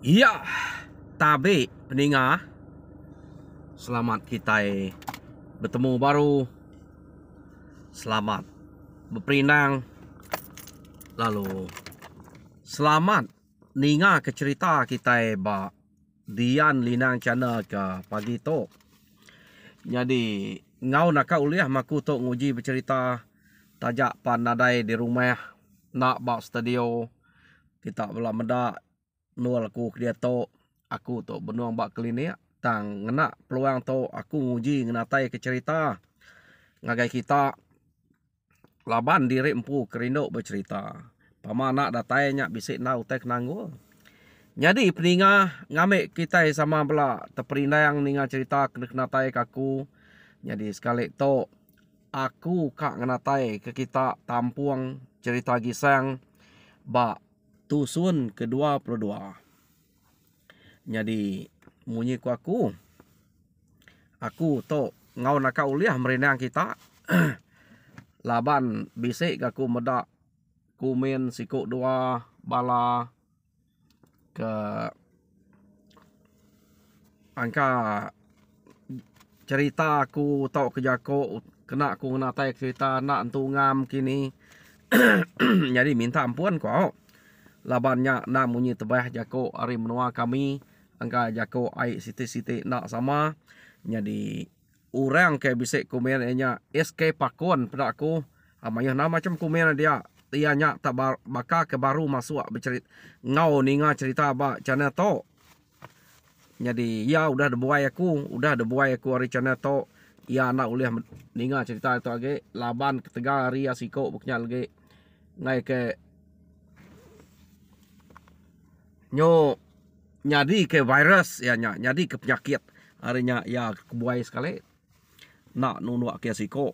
Iya, tabe peninga. Selamat kita bertemu baru. Selamat berperinang. Lalu selamat ninga ke cerita kita ba Dian Linang channel ke pagi tu. Jadi ngau nak uliah maku tu nguji bercerita tajak panadai di rumah nak ba studio kita belah medak nol aku dia tu aku tu benuang bak klinik tang ngena peluang tu aku nguji ngenatai ke cerita ngagai kita laban diri empu kerinduk bercerita pama nak datai nyak bisik na utek nanggu. Jadi peninga ngamek kita sama bela terperinang ninga cerita kenatai kaku. Jadi sekali tu aku kak ngenatai ke kita tampuang cerita gisang ba tusun ke-22. Jadi munyi ku aku tu ngau nak uliah merenang kita laban bisik aku medak kumen sikuk dua bala ke angka cerita aku tau kejako kena aku ngenatai cerita nak entu ngam kini. Jadi minta ampun kau labannya nak munyi tebah jako hari menua kami angka jako ai siti-siti nak sama. Jadi orang ke bisik komen nya SK pakon pada aku amanya nama macam komen dia nya tak baka ke baru masuk bercerita ngau ninga cerita ba channel to. Jadi ya udah debuai aku hari channel to ya nak uliah ninga cerita itu age laban ketega hari asiko buknya lagi ngai ke nyo nyadi ke virus ya nyadi ke penyakit harinya ya kebuai sekali nak nunuk ke asiko.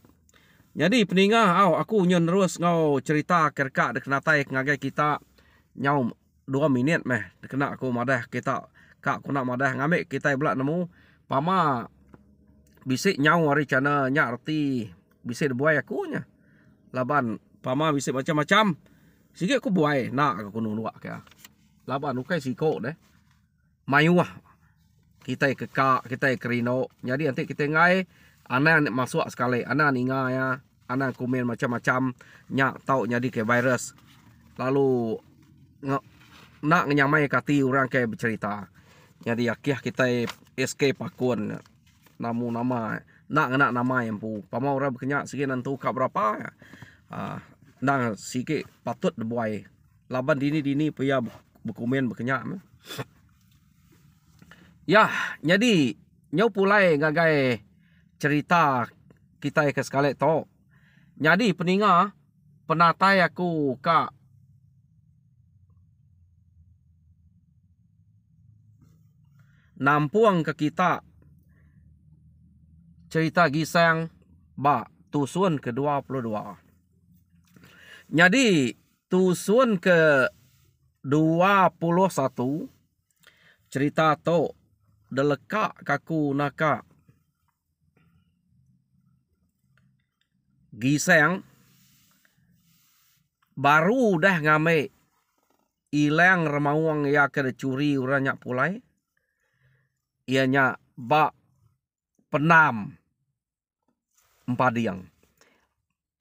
Jadi peninga aku nyen terus ngau cerita kerka dekenatai ngagai kita nyau 2 minit meh kena aku madah kita kak aku nak madah ngamek kita belak nemu pama bisik nyau hari channel nya arti bisik buai aku nya laban pama bisik macam-macam sikit aku buai nak aku nunuk ke laban ukai siko deh mayuah kita kekak kita kerino. Jadi nanti kita ngai anak masuk sekali anak ninga ya anak komen macam-macam nyak tau jadi ke virus lalu nak nyamai kati orang ke bercerita. Jadi akhir kita SK pakun namu nama nak nama yang pu pama orang berkenyak sikit nantu kak berapa ya nang sikit patut debuai laban dini punya berkomen berkenyak. Ya, jadi nyau pulai ngagai cerita kita ke sekali to. Jadi peninga penatai aku kak nampuang ke kita cerita gisang ba tusun ke-22. Jadi tusun ke-21 cerita to delekak kaku naka gisang baru dah ngame ilang remawang ya ke curi uranya pulai ianya ba penam empadiang.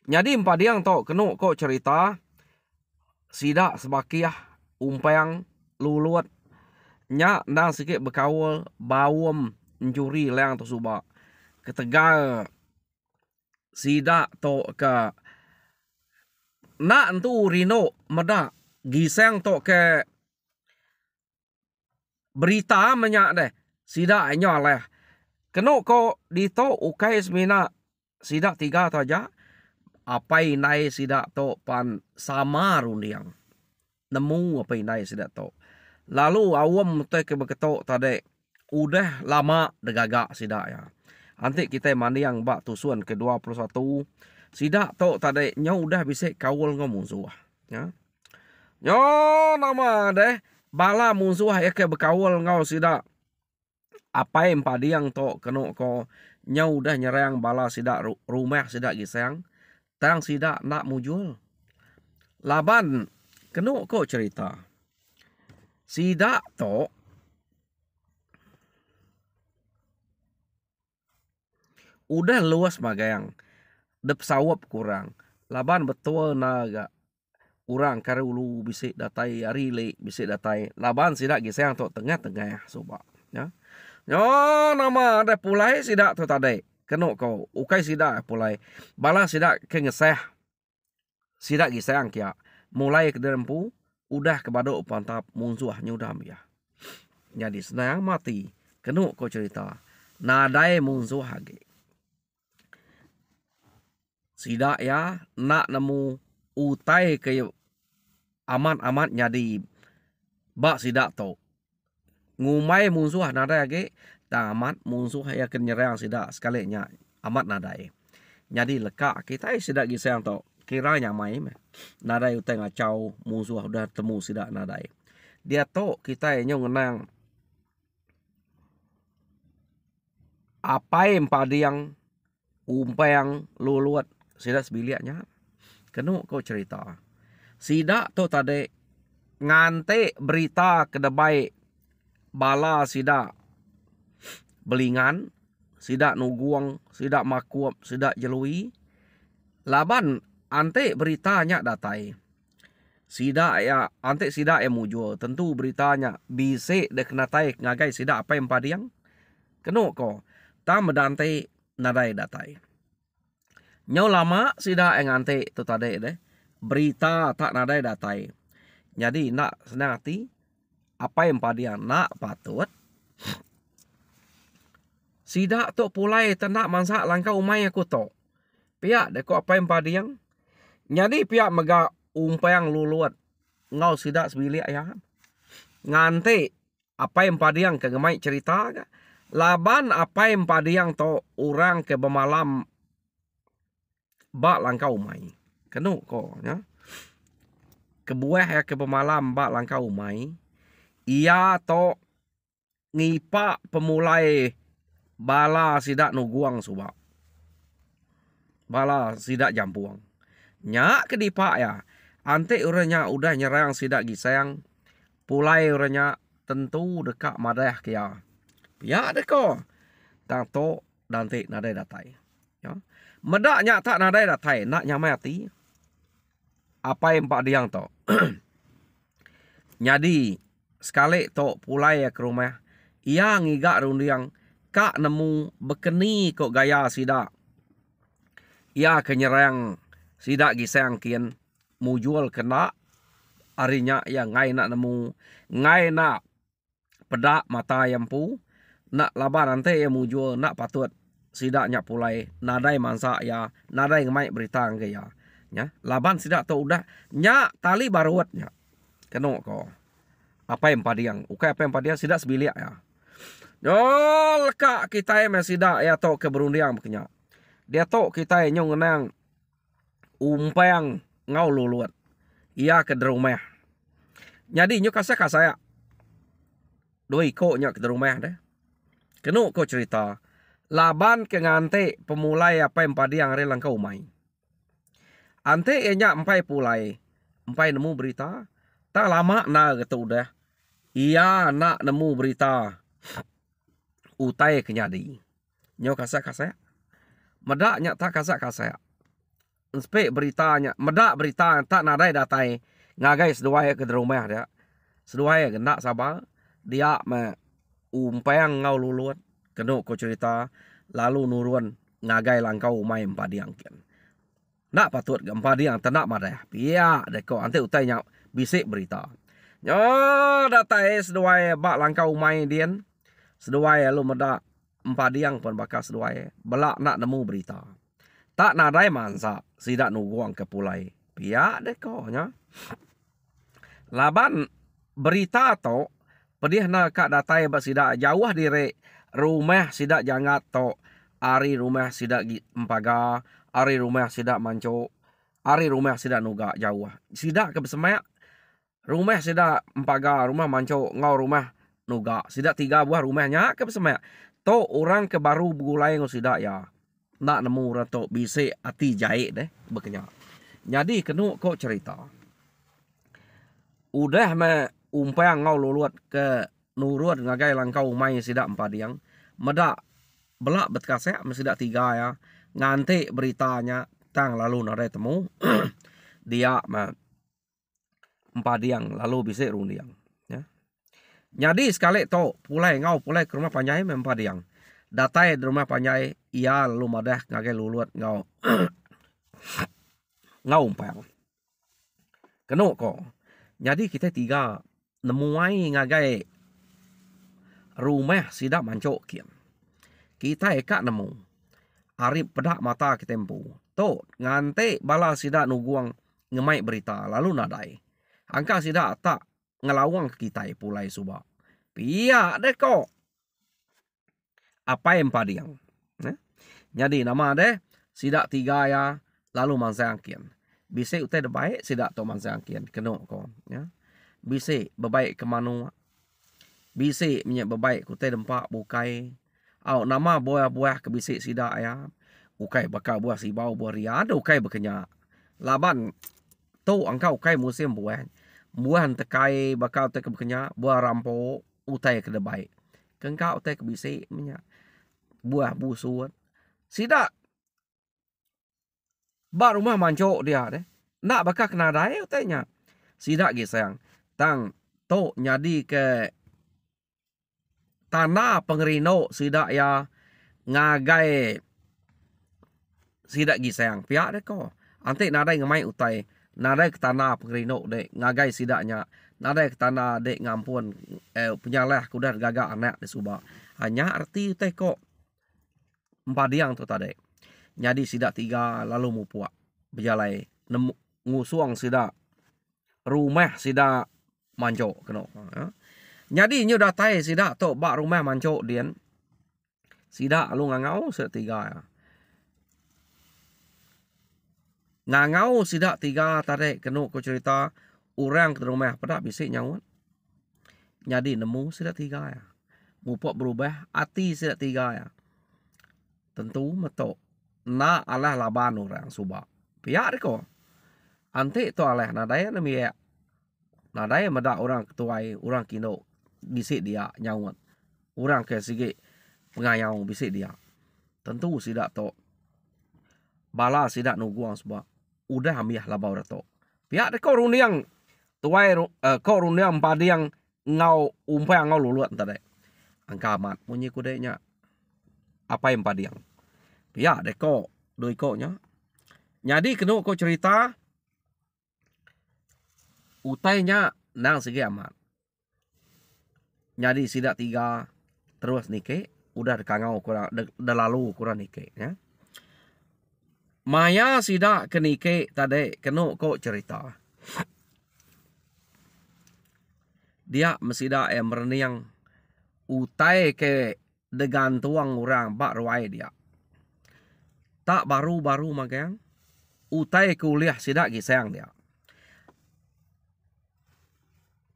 Jadi empadiang to kenu kok cerita sidak sebakiah umpang lulut nya nang sikit berkawal bawem mencuri leang tu suba ketegal sidak to ke nak entu rino medak gisang to ke berita menyak deh sidak nya leh kenu ko dito ukai semina sidak 3 saja apai nai sidak to pan sama rundiang nemu apai nai sidak to. Lalu awam te ke beketok tadi udah lama degagak sidak ya. Nanti kita mandi yang bak tusuan ke-21 sidak tok tadi nyau udah bisa kawal ngomong musuh ya. Nyo nama deh bala musuh ya ke berkawal ngau sidak apa yang padiang tok keno ko nyau udah nyerang bala sidak rumah sidak gisang tang sidak nak mujul laban keno ko cerita sidak to udah luas magayang. Dep sawap kurang. Laban betul naga. Urang kare ulu bisik datai ari le bisik datai. Laban sidak gisang tok tengah-tengah soba. Ya. Yo nama ada pulai sidak tu tadi. Kenok kau. Ukai sidak pulai. Bala sidak ke ngeseh. Sidak gisang kia. Mulai ke derempu. Udah ke badok pantap munsuh nyudam ya. Jadi senang mati. Kenok kau cerita. Nadai munsuh hage. Sidak ya nak nemu utai ke amat-amat nyadi bak sidak to. Ngumai munsuh nadai age tamat munsuh ya kenyerang sidak sekalinya amat nadai. Jadi lekak kita sidak gisang to kiranya mai nadai utai ngacau munsuh udah temu sidak nadai. Dia to kita nyong ngenang apai padiang umpang luluat sidak sebiliaknya. Kenu kau cerita. Sidak tu tadi ngante berita kedebai bala sidak belingan, sidak nuguang, sidak makuap, sidak jelui. Laban ante beritanya datai. Sidak ya ante sidak yang mujur. Tentu beritanya bisik dek natai ngagai sidak apa yang padiang. Kenu ko tam dante nadai datai. Nyau lama sidak yang ante tu tadi deh. Berita tak nadai datai. Jadi nak senang hati. Apa yang padiang nak patut. Sidak tu pulai tenak mansak langkah umai aku tu. Pihak deko apa yang padiang. Jadi pihak mega umpang luluat. Ngau sidak sebilik ya. Ngante apa yang padiang kegemai cerita. Laban apa yang padiang tu orang ke bemalam. Bak langkah umai. Kenu ko ya. Kebuah ya ke pemalam bak langkah umai. Ia to ngipak pemulai bala sidak nuguang subak. Bala sidak jampuang. Nyak kedipak ya. Ante uranya udah nyerang sidak gisang. Pulai uranya tentu dekat madah kia. Ya deko. Tang to dante nadai datai. Ya. Medaknya tak nadai datai. Nak nyamai hati. Apa yang pak diang to. Jadi sekali to pulai ke rumah. Ia ngigak rundiang. Kak nemu bekeni kok gaya sidak. Ia kenyerang sidak gisang kian. Mujual kena. Arinya yang ngai nak nemu. Ngai nak pedak mata yampu. Nak laban nanti yang mujual. Nak patut sidaknya pulai. Nadai mansa ya. Nadai ngemai berita ya. Ya, laban sidak tu udah nyak tali baruatnya. Keno ko. Apa yang padiang? Ukai apa yang padiang sidak sebiliak ya. Yo lekak kita yang sidak ya to ke berundiang bekenya. Dia to kita yang ngenang umpang ngau luluat. Ia ke rumah. Jadi nyu kasa saya. Doi ko nyak ke rumah deh. Keno ko cerita. Laban ke ngante pemulai apa yang padiang re langkau umai. Ante enya empai pulai. Empai nemu berita. Tak lama na kata udah. Ia nak nemu berita. Utai kenyadi. Nyo kasa-kasa. Medaknya tak kasa-kasa. Spek beritanya. Medak berita tak nadai datai. Ngagai seduai ke rumah dia. Seduai gendak sabar. Dia umpang ngau luluan. Kena ko cerita. Lalu nuruan ngagai langkau umai empat diangkian. Nak patut gempa dia yang tenak madah. Pihak deko ante utainya bisik berita. Yo datai seduai bak langkau umai dian. Seduai lu medak empat diang pun bakal seduai. Belak nak nemu berita. Tak nadai mansa sidak nuguang ke pulai. Pihak deko nya. Laban berita to pedih nak kak datai bak sidak jauh dire rumah sidak jangat to. Ari rumah sidak empaga. Ari rumah sidak manco. Ari rumah sidak nuga jauh. Sidak ke besemak. Rumah sidak empaga. Rumah manco. Ngau rumah nuga. Sidak 3 buah rumahnya ke besemak. To orang ke baru begulai ngau sidak ya. Nak nemu orang to bisik hati jahit deh. Bekenya. Jadi kena kok cerita. Udah umpang ngau luluat ke nurut ngagai langkau mai sidak 4 diang. Medak belak betkasek mesti dak tiga ya. Ngantik beritanya tang lalu nare temu dia empadiang lalu bisik rundiang ya. Jadi sekali to pulai ngau pulai ke rumah panjai empadiang. Datai di rumah panjai ia lalu madah ngagai luluat ngau ngau umpang. Keno ko. Jadi kita tiga nemuai ngagai rumah sidak mancok kian. Kita eka nemu. Arif pedak mata kita tempu. To ngante bala sidak nuguang ngemai berita lalu nadai. Angka sidak tak ngelawang kita pulai suba. Pia deko. Apa yang padiang. Jadi nama deh sidak tiga ya lalu mansangkian. Bisa utai de baik sidak to mansangkian keno ko ya. Bisa bebaik ke manu. Bisa minyak bebaik kutai dempak bukai. Au nama buah-buah ke bisik sidak ya. Ukai bakal buah sibau buah ria ada ukai berkenyak. Laban tu angka ukai musim buah. Buah tekai bakal te ke berkenyak, buah rampo utai ke debai. Kengkau utai ke bisik minyak. Buah busut. Sidak ba rumah mancok dia deh. Nak bakal kena dai utainya. Sidak gisang. Tang to nyadi ke tanah pengerino sidak ya ngagai sidak gisang. Pihak deh ko. Antik nadai ngemai utai. Nadai ke tanah pengerino dek ngagai sidaknya. Nadai ke tanah dek ngampun penyaleh kuda gagak anak di subak. Hanya arti utai ko. Empadiang tu tadi. Jadi sidak tiga lalu mupuak. Berjalai. Ngusuang sidak. Rumah sidak mancok. Kena. Ya. Jadi nyo datai sidak tu bak rumah mancok dian. Sidak lu ngangau sidak tiga ya. Ngangau sidak tiga tadi kena ku cerita. Orang ke rumah pedak bisik nyawat. Jadi nemu sidak tiga ya. Mupuak berubah. Hati sidak tiga ya. Tentu metok. Na alah laban orang subak. Pihak deko. Antik tu alah nadaya namiak. Nadaya medak orang ketuai. Orang kino bisik dia nyawat. Orang ke sigi pengayau bisik dia. Tentu sidak to. Bala sidak nuguang subak. Udah ambiah labau retok. Pihak deko runiang. Tuai ko runiang padiang ngau umpai ngau luluat tadi. Angka amat. Bunyi kudenya. Apa yang padiang? Ya, deko, doi koknya. Jadi kena ko cerita utainya nang segi amat. Jadi sidak tiga terus nike, udah dekangau kurang dah lalu kurang nike ya. Maya sidak ke nike tadi kena ko cerita. Dia mesidak mereniang utai ke degan tuang orang bak ruai dia. Tak baru-baru magang. Utai kuliah sidak gisang dia.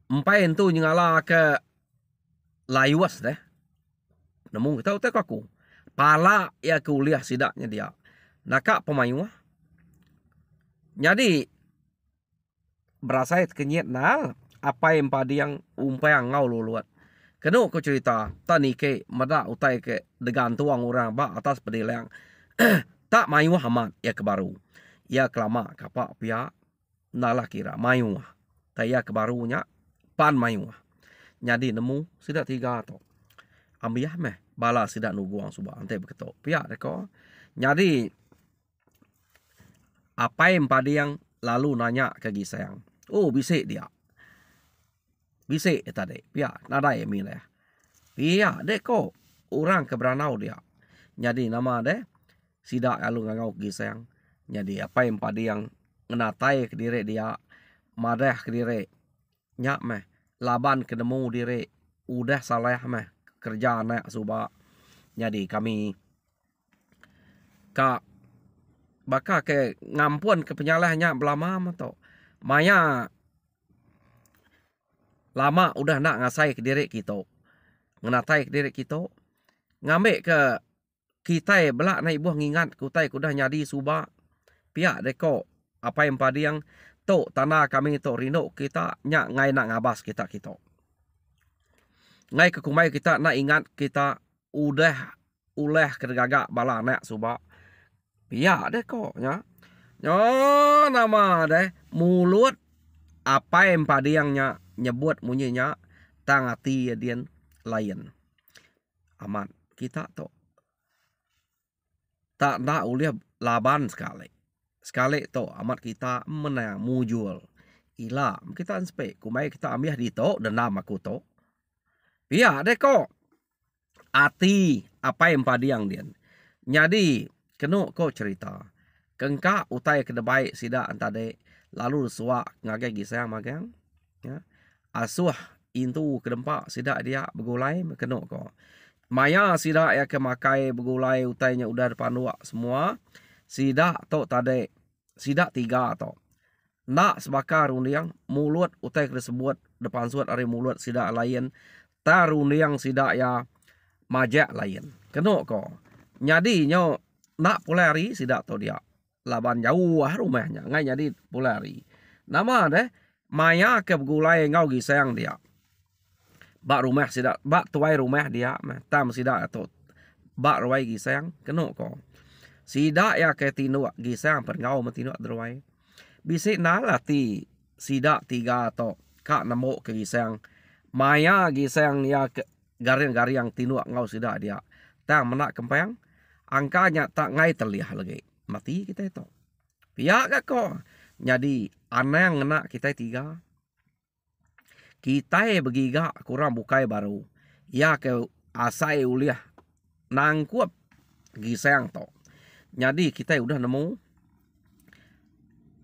Empai itu nyala ke layuas deh. Nemu kita utai aku. Pala ya kuliah sidaknya dia. Nakak pemayuah. Jadi berasa kenyet nal. Apa yang padiang umpai ngau luluat. Kena aku cerita. Tani ke mada utai ke degan tuang orang bak atas pedilang. Tak mayu amat ya kebaru. Ya kelama kapak pihak nalah kira mayu. Tak ya kebarunya pan mayu. Jadi nemu sidak tiga tu. Ambiah meh bala sidak nuguang subak ante beketok. Pihak deko. Jadi apa yang padiang lalu nanya ke gisayang. Oh bisik dia. Bisik tadi. Pihak nadai milih. Pihak deko orang keberanau dia. Jadi nama deh sidak alu ngangau gisang. Jadi apa yang padi yang ngenatai ke diri dia. Madah ke diri. Nyak meh. Laban kedemu diri. Udah salah meh. Kerja anak subak. Jadi kami. Kak. Bakal ke ngampuan ke penyalahnya belama atau. Maya. Lama udah nak ngasai ke diri kita. Ngenatai ke diri kita. Ngambil ke kita belak naik buah ngingat kutai kudah nyadi subak. Pihak deko apa yang padiang to tanah kami to rino kita nyak ngai nak ngabas kita. Ngai ke kumai kita nak ingat kita udah uleh kedegagak bala anak subak. Pia deh kok nya. Nyo nama deh mulut apa yang padiangnya nyebut munyinya tangati dian lain. Amat kita to tak nak uliah laban sekali. Sekali to amat kita menang mujul. Ila kita anspe kumai kita ambil di to dan nama aku to. Pia deh kok. Ati apa yang padiang dian. Jadi kena kau cerita. Kengka utai kena baik sida antade lalu suak ngagai gisang magang. Ya. Asuh intu kedempak sida dia begulai kena kau. Maya sida ya kemakai begulai utainya udah depan luak semua. Sida to tade. Sida 3 to. Nak sebakar undiang mulut utai kena sebut depan suat hari mulut sida lain. Tarundiang sida ya majak lain. Kena kau. Jadi nyo nak pulari sida to dia. Laban jauh rumahnya. Ngai jadi pulari. Nama deh. Maya ke begulai ngau gisang dia. Bak rumah sida. Bak tuai rumah dia. Tam sida to. Bak ruai gisang. Kena ko. Sida ya ke tinu gisang. Perngau mentinu ruai. Bisik nalati. Sida 3 to. Kak namo ke gisang. Maya gisang ya ke garing-garing tinu ngau sida dia. Tam menak kempang. Angkanya tak ngai terliah lagi. Mati kita itu. Pihak gak kok. Jadi anang nak kita 3. Kita begiga kurang bukai baru. Ya ke asai uliah. Nangkuap gisang to. Jadi kita udah nemu.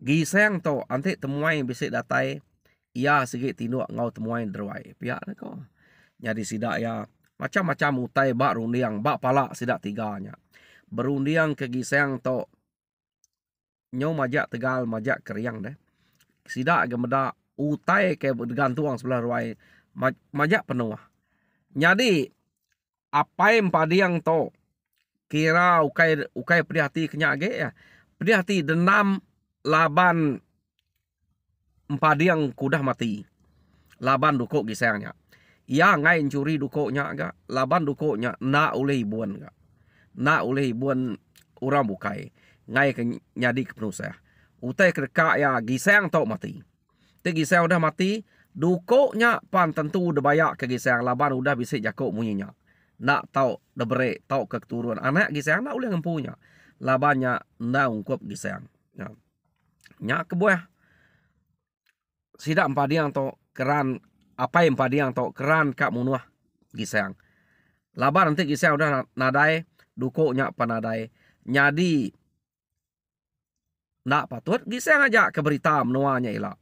Gisang to. Antik temuai bisik datai. Ya sikit tinduk ngau temuai deruai. Pihak gak kok. Jadi sidak ya. Macam-macam utai bak rundiang. Bak palak sidak 3-nya. Berundiang ke gisang to. Nyo majak tegal majak keriang deh. Sidak gemeda utai ke gantuang sebelah ruai. Majak penuh. Jadi apa yang padiang to. Kira ukai prihati kenyak ge ya. Prihati denam laban padiang kudah mati. Laban dukuk gisangnya. Ya ngai curi dukuknya ga. Laban dukuknya nak oleh ibuan ga. Nak oleh ibuan orang bukai. Ngai ke nyadi ke penusah. Utai kereka ya gisang tau mati. Te gisang udah mati. Dukuknya pan tentu udah bayak ke gisang. Laban udah bisa jakuk munyinya. Nak tau debere tau ke keturunan. Anak gisang nak oleh ngempunya. Labannya nak ungkup gisang. Ya. Nyak kebuah. Sidak empadiang tau keran. Apa yang empadiang tau keran kak munuah gisang. Laban nanti gisang udah nadai. Dukuknya panadai. Nyadi nak patut gisang aja ke berita menuanya ilah.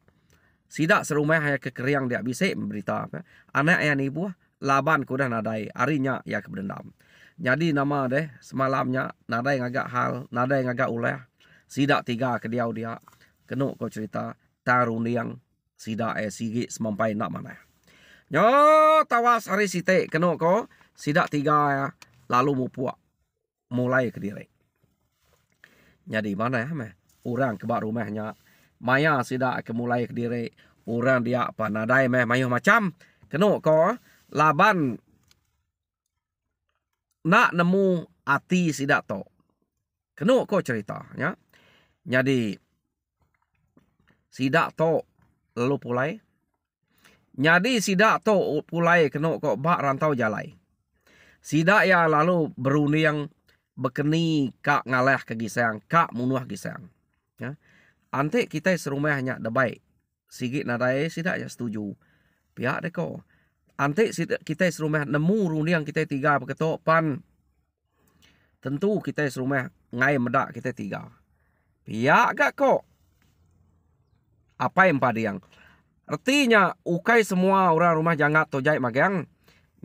Sidak serumah ya ke keriang dia bisa berita. Anak yang ibu laban kuda nadai. Harinya ya ke berdendam. Jadi nama deh semalamnya nadai ngagak hal. Nadai ngagak ulah. Sidak 3 ke dia. Kena kau cerita. Taruniang sidak sigi semampai nak mana. Nyo tawas hari site kena kau. Sidak 3 ya. Lalu mupuak. Mulai ke diri. Jadi mana ya meh? Orang kebak rumahnya. Maya sidak ke mulai ke diri. Orang dia apa nadai meh mayuh macam. Kena ko laban. Nak nemu ati sidak to. Kena ko cerita. Ya. Jadi. Sidak to. Lalu pulai. Jadi sidak to pulai kena ko bak rantau jalai. Sidak ya lalu berunding bekeni kak ngalah ke gisang, kak munuah gisang. Ya. Antik kita serumahnya dah baik. Sigit nadai sidak ya setuju. Pihak deh ko. Antik kita serumah nemu rundiang kita 3 berketok pan. Tentu kita serumah ngai medak kita 3. Pihak gak ko. Apa yang padiang? Artinya ukai semua orang rumah jangat tojai magang.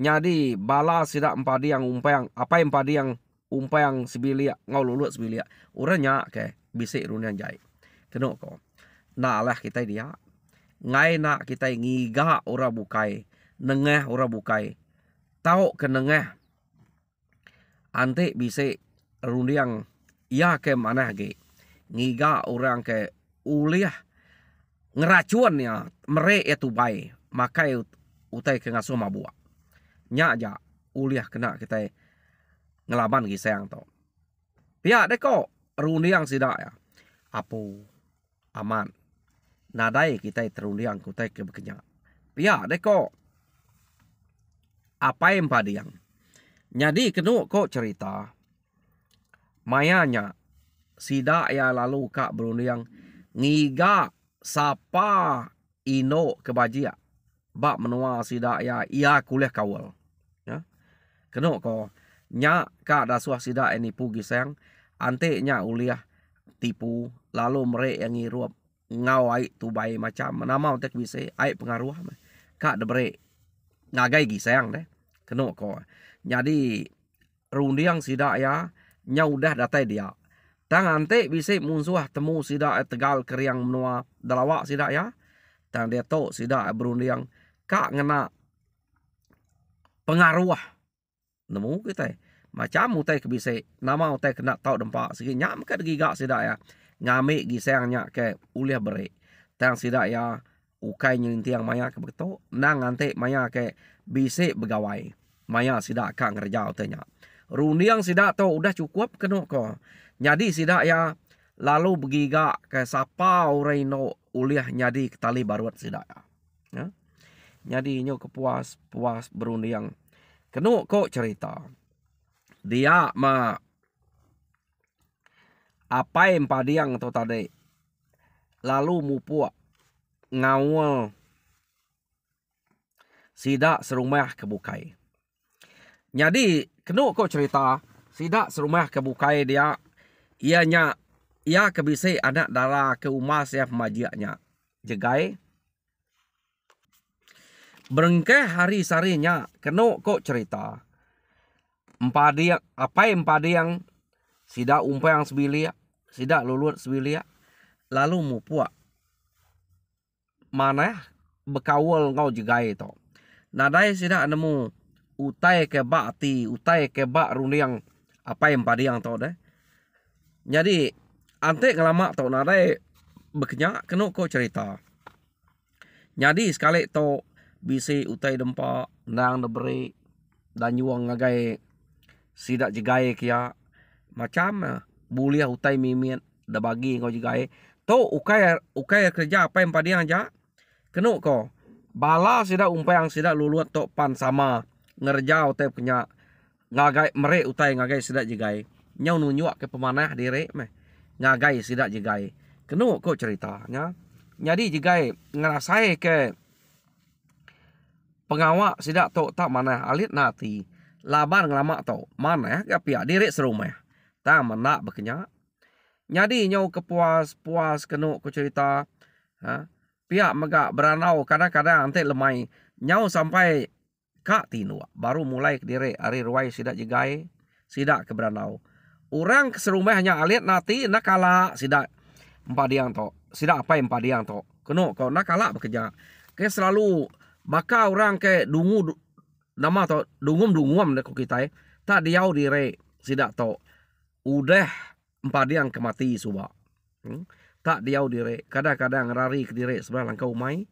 Jadi bala sidak padiang umpang. Apa yang padiang umpang sebilia ngau lulut sebilia. Uranya ke bisik runian jai. Kena ko. Nak lah kita dia. Ngai nak kita ngiga ora bukai. Nengah ora bukai. Tau ke nengah. Antik bisik rundiang. Ya ke mana ge. Ngiga orang ke uliah. Ngeracuan ya. Merek itu baik. Makai utai ke ngasuh mabua. Nyak ja. Uliah kena kita ngelaban gisang to. Pihak deko rundiang sidak ya. Apu aman. Nadai kita terundiang kutai ke bekenya. Pihak deko apa yang padiang. Jadi kenu kok cerita mayanya sidak ya lalu kak berundiang ngiga sapa ino kebajia bak menua sidak ya ia kuliah kawal ya keno ko nya kak dasuah sidak ini pugi sayang ante nya uliah tipu lalu merek yang ngiruap ngau ai tu bai macam nama tek bisa ai pengaruh kak de brek ngagai gi sayang deh keno ko jadi rundiang sidak ya nya udah datai dia tang ante bisa munsuah temu sidak tegal keriang menua dalawak sidak ya tang dia to sidak berundiang kak ngena pengaruh nemu kita macam utai kebise nama utai kena tau dempak segi nyam ke giga sidak ya ngame gisang nya ke uliah bere tang sidak ya ukai nyelintiang maya ke beto nang ante maya ke bise begawai maya sidak kak ngerja utanya rundiang sidak to udah cukup keno ko jadi sidak ya lalu begiga ke sapa uraino uliah nyadi ketali baruat sidak ya jadi nyo kepuas puas berundiang keno kok cerita dia ma apa yang padiang to tadi lalu mupua ngawal sidak serumah kebukai jadi keno kok cerita sidak serumah kebukai dia ianya ia kebise anak dara ke umas ya pemajiaknya jegai berengkeh hari sarinya keno kok cerita empadiang apa empadiang sidak umpang sebilia sidak lulut sebilia lalu mupua mana bekawal ngau jegai to nadai sidak nemu utai ke bak ti utai ke bak rundiang apa empadiang to deh jadi ante ngelama to nadai bekenya keno kok cerita jadi sekali to bisi utai dempa nang deberi dan yuang ngagai sidak jegai kia macam buliah utai mimit da bagi ngau jegai to ukai kerja apa yang padiang ja keno ko bala sidak umpang sidak luluat to pan sama ngerja utai punya ngagai mere utai ngagai sidak jegai nyau nunyuak ke pemanah dire meh ngagai sidak jegai keno kok ceritanya jadi jegai ngerasai ke pengawak sidak to tak mana alit nati laban ngelama to mana ke pihak dire serumah tak mana bekenya jadi nyau kepuas puas keno kok cerita pihak megak beranau kadang-kadang ante lemai nyau sampai kak tinu baru mulai ke dire ari ruai sidak jegai sidak ke beranau orang keserumahnya alit nati nakala sidak empadiang to sidak apa empadiang to keno kau nakala bekerja ke selalu maka orang ke dungu nama to dungum dek kita tak diau dire sidak to udah empadiang kemati suba tak diau dire kadang-kadang rari ke dire sebelah langkau mai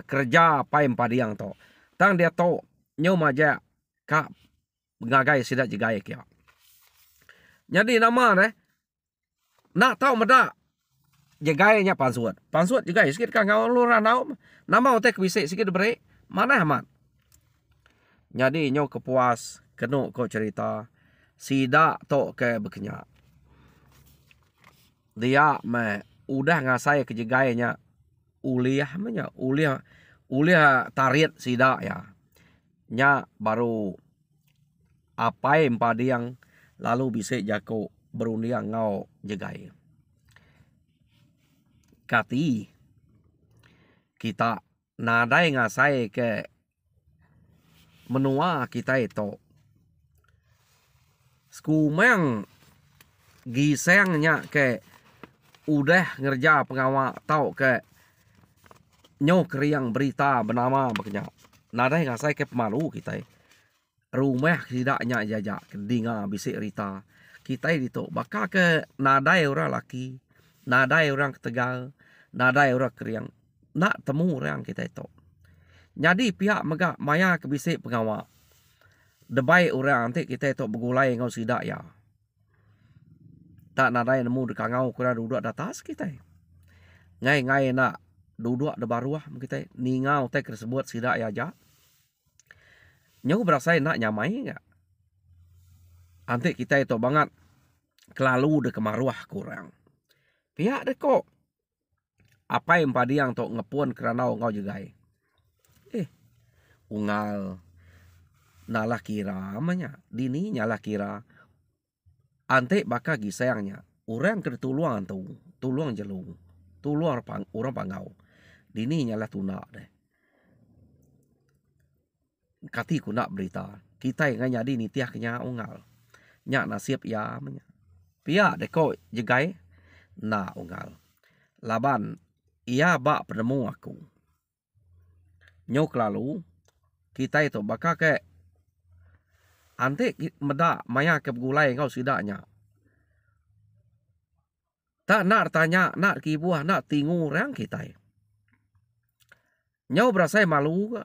kerja apa empadiang to tang dia to nyau maja kak ngagai sidak jegai kia jadi nama deh nak tahu meda jegainya pansuat jegai sikit kan ngau lurah nau nama otek bisa sikit bere mana amat jadi nyau kepuas keno kok cerita sidak to ke bekenya dia me udah ngasai ke jegainya uliah tarit sidak ya nya baru apa yang padiang lalu bisa jako berundiang ngau jegai kati kita nadai ngasai ke menua kita itu skumeng gisengnya ke udah ngerja pengawak tau ke nyok riang berita bernama bekenya nadai ngasai ke pemalu kita rumah tidaknya jajak kedinga bisik rita kita itu baka ke nadai orang laki nadai orang ketegal nadai orang keriang nak temu orang kita itu jadi pihak megak maya ke bisik pengawak Debai orang antik kita itu begulai ngau sidak ya. Tak nadai nemu dekat ngau kura duduk di atas kita. Ngai nak duduk di baruah kita. Ni ngau te tersebut sidak ya aja. Nyau berasa nak nyamai enggak? Antik kita itu banget kelalu de kemaruah kurang. Pihak de kok. Apa yang padi yang tok ngepun kerana ngau juga. Ungal. Nalah kira amanya. Dini nyalah kira. Antik baka gisayangnya. Orang kena tuluang tu. Tuluang jelung. Tuluang orang pangau. Dini nyalah tunak deh. Kati ku nak berita. Kita yang nyadi nitiah kenya ungal. Nyak nasib ya amanya. Pia deko jegai. Na ungal. Laban. Ia bak penemu aku. Nyok lalu. Kita itu baka ke. Antik medak maya ke gulai kau sidaknya. Tak nak tanya, nak kibuah, nak tingu orang kita. Nyau berasa malu ke?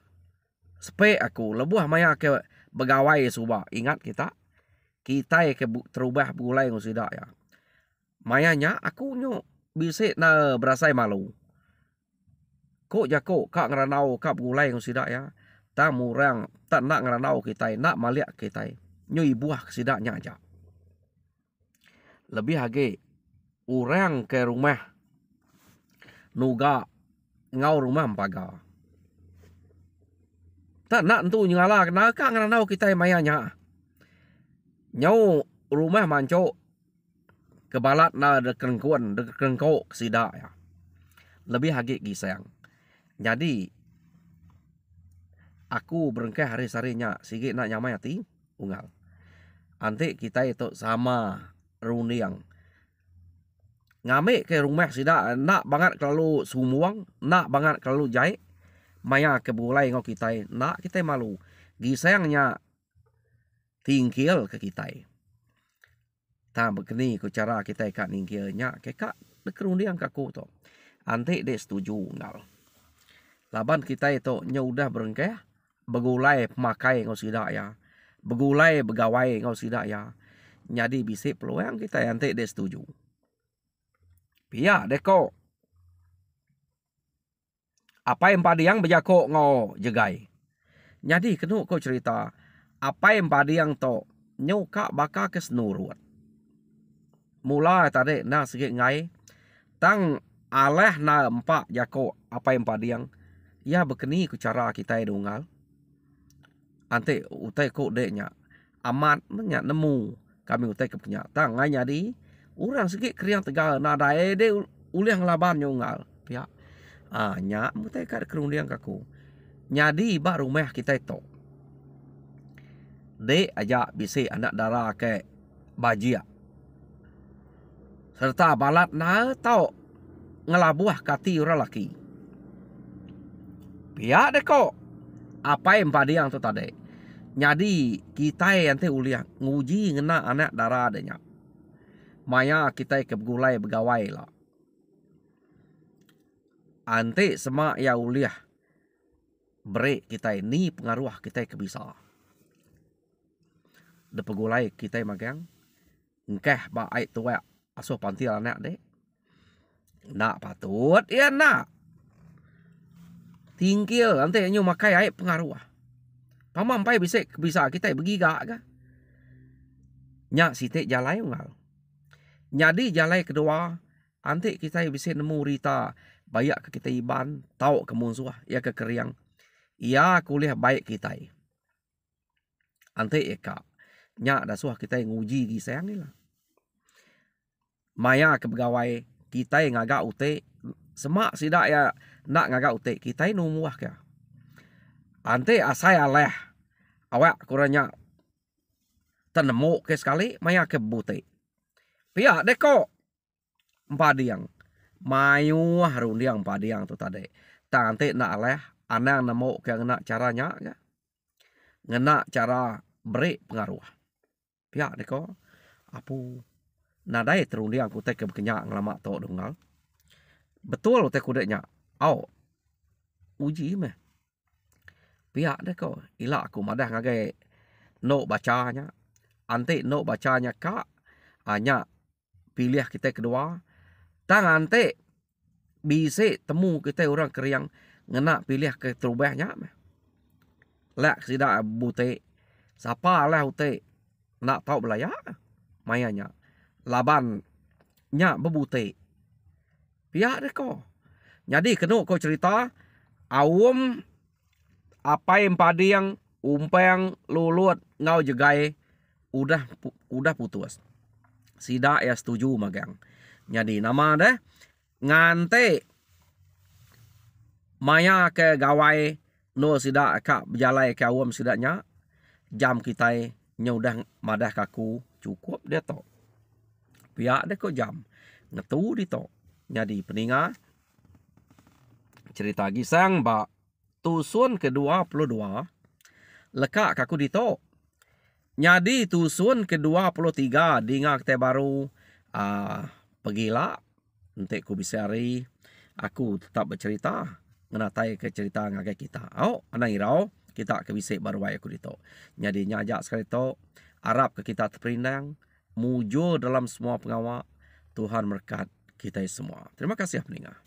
Sepe aku, lebuah maya ke begawai subah. Ingat kita? Kita ke terubah gulai kau sidak ya. Mayanya aku nyok bisa na berasa malu. Kok jako kak ngeranau kak gulai kau sidak ya. Tak murang, tak nak ngeranau kita, nak maliak kita. Nyui buah kesidaknya aja. Lebih lagi, orang ke rumah, nuga, ngau rumah empaga. Tak nak tu nyala, nak kak ngeranau kita mayanya. Nyau rumah manco, kebalat na de kerengkok kesidak ya. Lebih lagi gisayang. Jadi, aku berengkah hari-harinya sikit nak nyamai hati ungal. Antik kita itu sama runiang. Ngamik ke rumah sidak nak banget kalau sumuang, nak banget kalau jahit. Maya ke bulai ngau kita, nak kita malu. Gisayangnya tingkil ke kita. Tak begini ku cara kita kat ningkilnya ke kak dekerundiang kaku tu. Antik dia setuju ungal. Laban kita itu nyudah berengkah. Begulai pemakai ngau sidak ya. Begulai begawai ngau sidak ya. Jadi bisa peluang kita yang tak dia setuju. Pia deko. Apa yang padi yang berjakok ngau jegai. Jadi kena kau cerita. Apa yang padi yang to. Nyuka baka ke senurut. Mula tadi na sikit ngai. Tang aleh na empak jakok. Apa yang padi yang. Ya berkeni ku cara kita edungal. Ante utai kok deknya amat menyak nemu kami utai kepunya tang ngai jadi orang sikit kriang tegal nada de uliang laban nyungal pihak nya mutai kat kerundiang kaku nyadi ba rumah kita itu de aja bisi anak dara ke bajia serta balat na tau ngelabuah kati orang laki pihak de kok apa yang padi yang tu tadi. Jadi kita yang te uliah nguji ngena anak darah adanya. Maya kita ke gulai begawai lah. Ante semak ya uliah. Break kita ini pengaruh kita ke bisa. De pegulai kita magang. Ngkeh ba ait tua asuh pantil anak dek. Nak patut ya nak. Tingkil ante nyu makai ait pengaruh. Pamampai bisa kita bergigak ke. Nyak sitik jalai ungal. Jadi jalai kedua. Antik kita bisa nemu rita. Bayak ke kita iban. Tau ke munsuah. Ya ke keriang. Ya kuliah baik kita. Antik eka. Nyak dah suah kita nguji gisayang ni lah. Maya ke pegawai. Kita ngagak utik. Semak sidak ya nak ngagak utik. Kita numuah ke. Antik asai aleh. Awak kurangnya tenemu ke sekali maya ke butik. Pihak deko empadiang. Mayu harundiang empadiang tu tadi. Tante nak aleh anang nemu ke ngena caranya ke. Ngena cara beri pengaruh. Pihak deko apu nadai terundiang ku tek ke kenyak ngelamak to dengal. Betul tek kudeknya. Au uji meh. Pihak deh kau. Ilak aku madah ngagai no bacanya. Ante no bacanya kak. Hanya pilih kita kedua. Tang ante bisa temu kita orang keriang ngena pilih ke terubahnya. Lek sida bute. Siapa lah ute. Nak tahu belaya. Mayanya. Laban nya bebute. Pihak deh ko. Jadi kena kau cerita. Awam apa yang padi yang umpang lulut ngau jegai udah putus. Sida ya setuju magang. Jadi nama deh ngante maya ke gawai no sida kak berjalai ke awam sidanya jam kita nyudah madah kaku cukup dia to. Pihak deh ko jam ngetu di to. Jadi peninga cerita gisang ba tusun ke-22 lekak kaku dito. Jadi tusun ke-23 dinga kita baru pergilah nanti ku bisa hari aku tetap bercerita ngenatai ke cerita ngagai kita. Oh, anang irau kita ke bisa baru aku dito. Jadi nyajak sekali to Arab ke kita terperindang mujur dalam semua pengawal Tuhan berkat kita semua. Terima kasih pendengar.